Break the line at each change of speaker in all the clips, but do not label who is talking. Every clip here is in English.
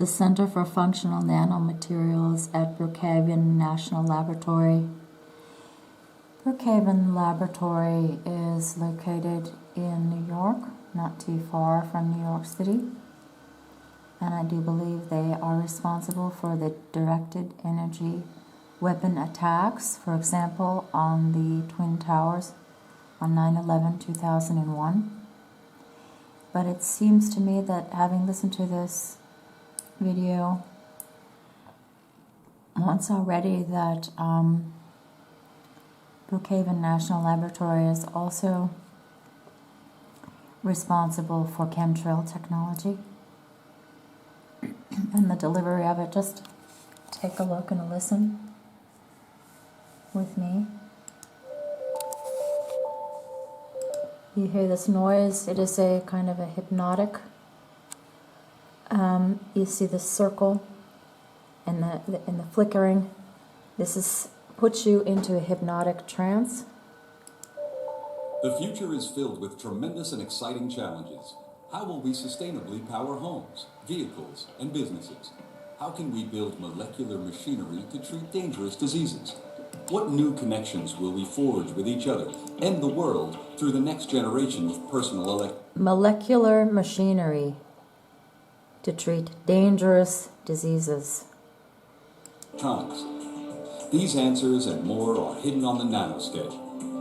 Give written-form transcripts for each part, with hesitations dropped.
the Center for Functional Nanomaterials at Brookhaven National Laboratory. Brookhaven Laboratory is located in New York, not too far from New York City. And I do believe they are responsible for the directed energy weapon attacks, for example, on the Twin Towers on 9/11/2001. But it seems to me that having listened to this video once already, that Brookhaven National Laboratory is also responsible for chemtrail technology and the delivery of it. Just take a look and listen with me. You hear this noise, it is a kind of a hypnotic. You see the circle and the flickering. This puts you into a hypnotic trance.
The future is filled with tremendous and exciting challenges. How will we sustainably power homes, vehicles, and businesses? How can we build molecular machinery to treat dangerous diseases? What new connections will we forge with each other and the world through the next generation of personal
molecular machinery to treat dangerous diseases?
electronics? These answers and more are hidden on the nanoscale,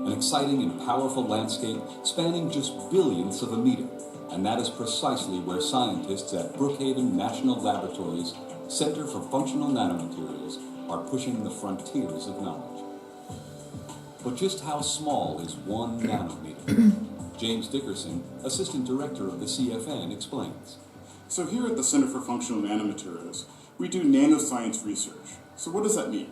an exciting and powerful landscape spanning just billionths of a meter. And that is precisely where scientists at Brookhaven National Laboratory's Center for Functional Nanomaterials are pushing the frontiers of knowledge. But just how small is 1 nanometer? James Dickerson, Assistant Director of the CFN, explains.
So here at the Center for Functional Nanomaterials, we do nanoscience research. So what does that mean?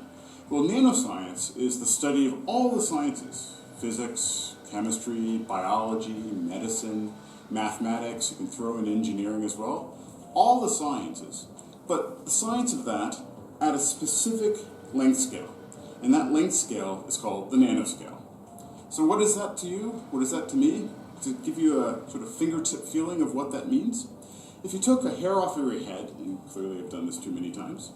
Well, nanoscience is the study of all the sciences: physics, chemistry, biology, medicine, mathematics. You can throw in engineering as well. All the sciences, but the science of that at a specific length scale. And that length scale is called the nanoscale. So what is that to you? What is that to me? To give you a sort of fingertip feeling of what that means, if you took a hair off your head, and clearly I've done this too many times,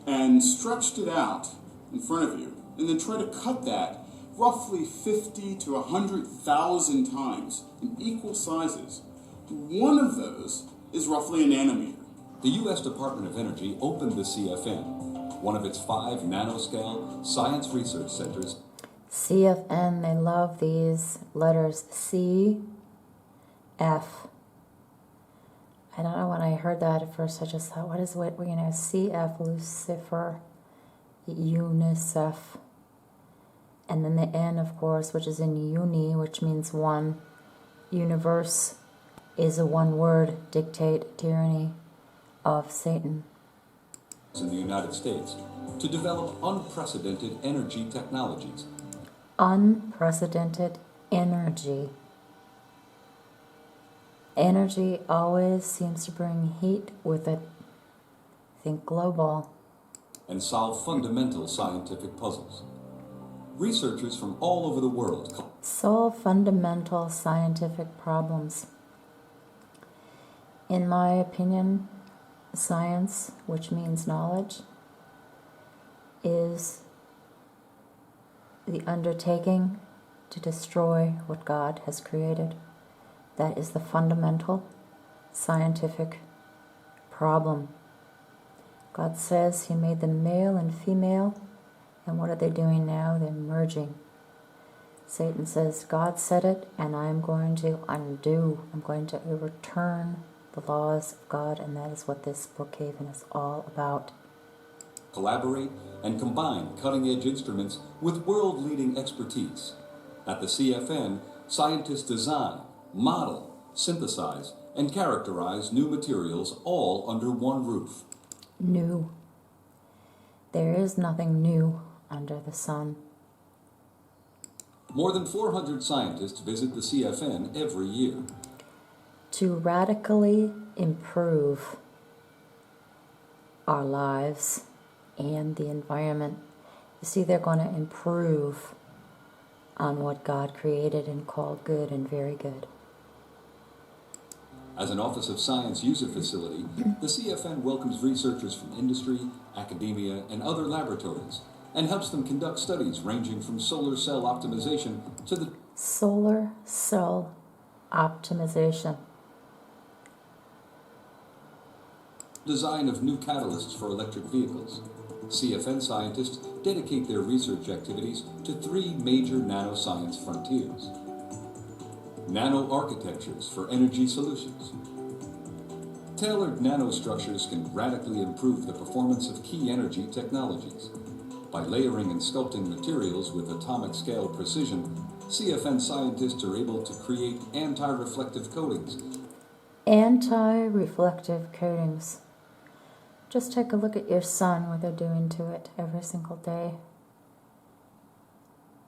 and stretched it out in front of you, and then try to cut that roughly 50 to 100,000 times in equal sizes, one of those is roughly a nanometer.
The U.S. Department of Energy opened the CFN, one of its 5 nanoscale science research centers.
CFN, they love these letters. C, F. I don't know, when I heard that at first, I just thought, what is what, CF, Lucifer, UNICEF. And then the N, of course, which is in uni, which means one. Uni-verse is a one-word dictate tyranny of Satan.
In the United States to develop unprecedented energy technologies.
Unprecedented energy. Energy always seems to bring heat with it. Think global.
And solve fundamental scientific puzzles. Researchers from all over the world
solve fundamental scientific problems. In my opinion, science, which means knowledge, is the undertaking to destroy what God has created. That is the fundamental scientific problem. God says He made them male and female, and what are they doing now? They're merging. Satan says, God said it, and I'm going to undo. I'm going to overturn the laws of God, and that is what this Brookhaven is all about.
Collaborate and combine cutting-edge instruments with world-leading expertise. At the CFN, scientists design, model, synthesize, and characterize new materials all under one roof.
New. There is nothing new under the sun.
More than 400 scientists visit the CFN every year.
To radically improve our lives and the environment. You see, they're going to improve on what God created and called good and very good.
As an Office of Science user facility, the CFN welcomes researchers from industry, academia, and other laboratories, and helps them conduct studies ranging from solar cell optimization to the
solar cell optimization.
design of new catalysts for electric vehicles. CFN scientists dedicate their research activities to 3 major nanoscience frontiers. Nanoarchitectures for energy solutions. Tailored nanostructures can radically improve the performance of key energy technologies. By layering and sculpting materials with atomic scale precision, CFN scientists are able to create anti-reflective coatings.
Anti-reflective coatings. Just take a look at your sun, what they're doing to it every single day.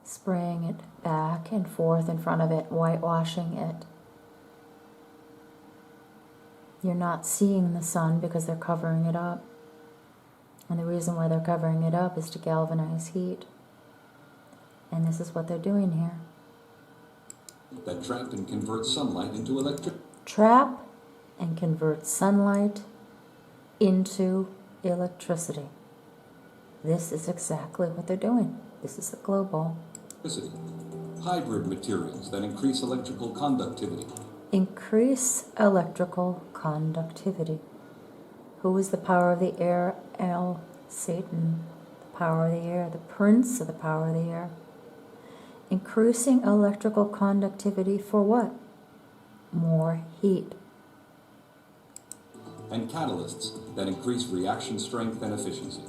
Spraying it back and forth in front of it, whitewashing it. You're not seeing the sun because they're covering it up. And the reason why they're covering it up is to galvanize heat. And this is what they're doing here.
That trap and convert sunlight into electric.
Trap and convert sunlight into electricity. This is exactly what they're doing. This is the glow ball.
Hybrid materials that increase electrical conductivity.
Increase electrical conductivity. Who is the power of the air? Satan. The power of the air. The prince of the power of the air. Increasing electrical conductivity for what? More heat.
And catalysts that increase reaction strength and efficiency.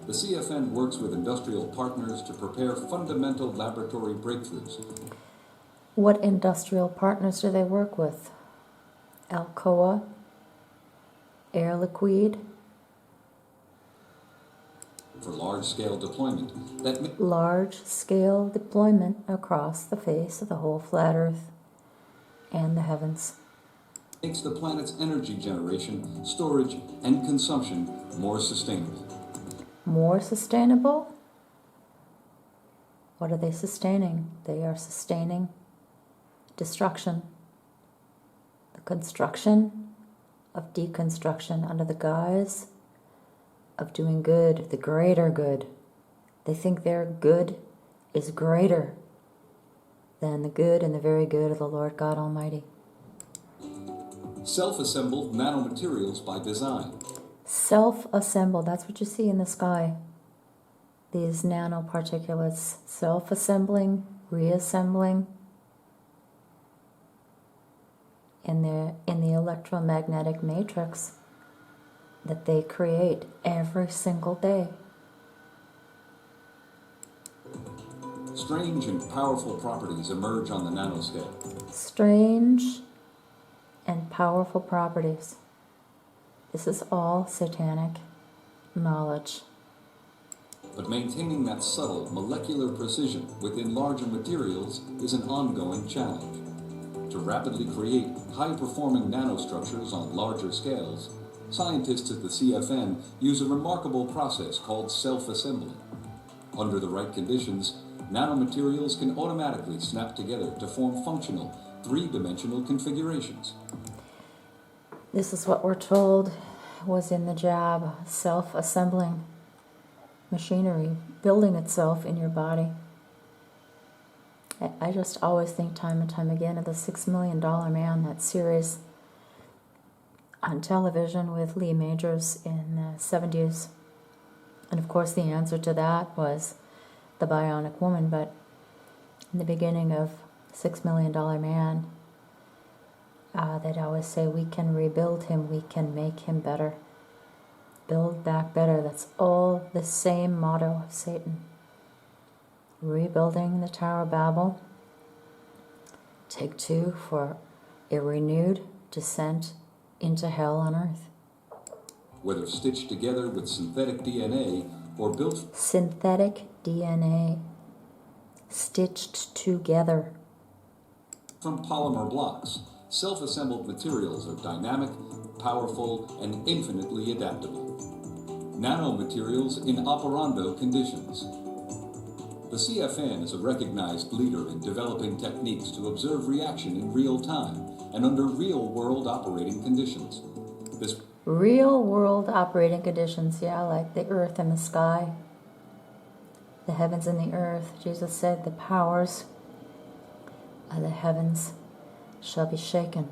The CFN works with industrial partners to prepare fundamental laboratory breakthroughs.
What industrial partners do they work with? Alcoa, Air Liquide.
For large-scale deployment that
Large-scale deployment across the face of the whole flat Earth and the heavens.
makes the planet's energy generation, storage, and consumption more sustainable.
More sustainable? What are they sustaining? They are sustaining destruction. The construction of deconstruction under the guise of doing good, the greater good. They think their good is greater than the good and the very good of the Lord God Almighty.
Self-assembled nanomaterials by design.
Self-assembled, that's what you see in the sky. These nanoparticulates self-assembling, reassembling in the electromagnetic matrix that they create every single day.
Strange and powerful properties emerge on the nanoscale.
Strange and powerful properties. This is all satanic knowledge.
But maintaining that subtle molecular precision within larger materials is an ongoing challenge. To rapidly create high-performing nanostructures on larger scales, scientists at the CFN use a remarkable process called self-assembly. Under the right conditions, nanomaterials can automatically snap together to form functional, 3-dimensional configurations.
This is what we're told was in the jab, self-assembling machinery, building itself in your body. I just always think time and time again of the $6 Million Man, that series on television with Lee Majors in the 70s. And of course the answer to that was the Bionic Woman, but in the beginning of $6 Million Man, they'd always say, we can rebuild him, we can make him better. Build back better. That's all the same motto of Satan. Rebuilding the Tower of Babel. Take 2 for a renewed descent into hell on earth.
Whether stitched together with synthetic DNA or built
Synthetic DNA stitched together.
from polymer blocks, self-assembled materials are dynamic, powerful, and infinitely adaptable. Nanomaterials in operando conditions. The CFN is a recognized leader in developing techniques to observe reaction in real time and under real-world operating conditions. This
Real world operating conditions, yeah, like the earth and the sky, the heavens and the earth. Jesus said the powers of the heavens shall be shaken.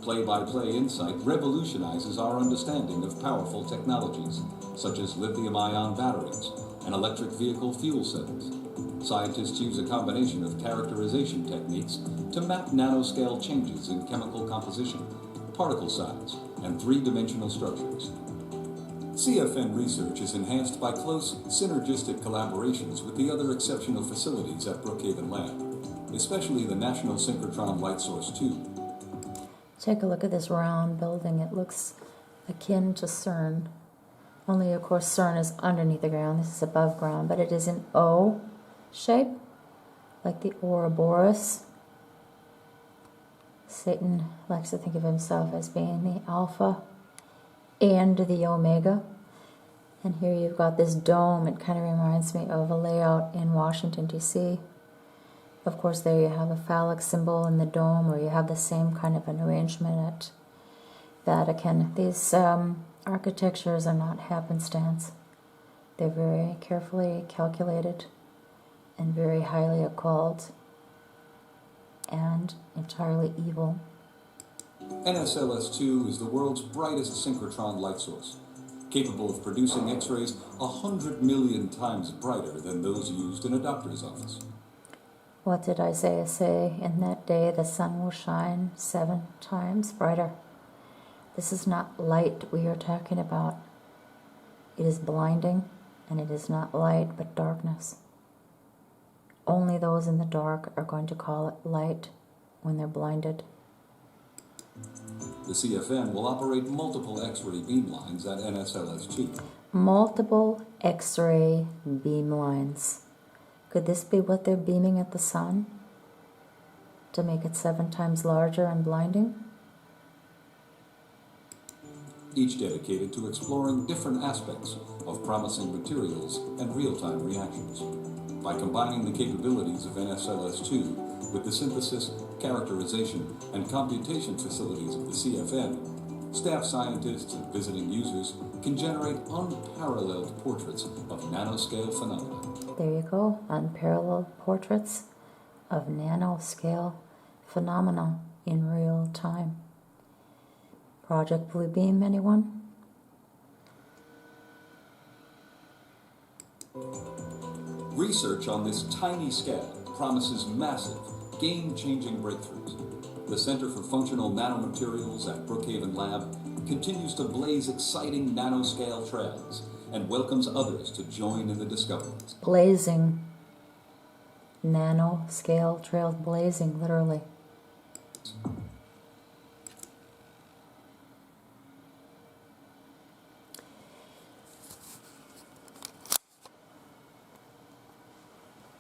play-by-play insight revolutionizes our understanding of powerful technologies, such as lithium-ion batteries and electric vehicle fuel cells. Scientists use a combination of characterization techniques to map nanoscale changes in chemical composition, particle size, and three-dimensional structures. CFN research is enhanced by close, synergistic collaborations with the other exceptional facilities at Brookhaven Lab, especially the National Synchrotron Light Source 2.
Take a look at this round building. It looks akin to CERN. Only, of course, CERN is underneath the ground. This is above ground, but it is an O shape, like the Ouroboros. Satan likes to think of himself as being the Alpha and the Omega. And here you've got this dome. It kind of reminds me of a layout in Washington, D.C. Of course, there you have a phallic symbol in the dome, or you have the same kind of an arrangement at Vatican. These architectures are not happenstance. They're very carefully calculated and very highly occult and entirely evil.
NSLS-2 is the world's brightest synchrotron light source, capable of producing X-rays 100 million times brighter than those used in a doctor's office.
What did Isaiah say? In that day the sun will shine 7 times brighter. This is not light we are talking about. It is blinding, and it is not light but darkness. Only those in the dark are going to call it light when they're blinded.
The CFN will operate multiple X-ray beam lines at NSLS-2.
Multiple X-ray beam lines. Could this be what they're beaming at the sun to make it 7 times larger and blinding?
Each dedicated to exploring different aspects of promising materials and real-time reactions. By combining the capabilities of NSLS-2 with the synthesis, characterization, and computation facilities of the CFN, staff scientists and visiting users can generate unparalleled portraits of nanoscale phenomena.
There you go, unparalleled portraits of nanoscale phenomena in real time. Project Blue Beam, anyone?
Research on this tiny scale promises massive, game-changing breakthroughs. The Center for Functional Nanomaterials at Brookhaven Lab continues to blaze exciting nanoscale trails and welcomes others to join in the discoveries.
Blazing. Nanoscale trails blazing, literally.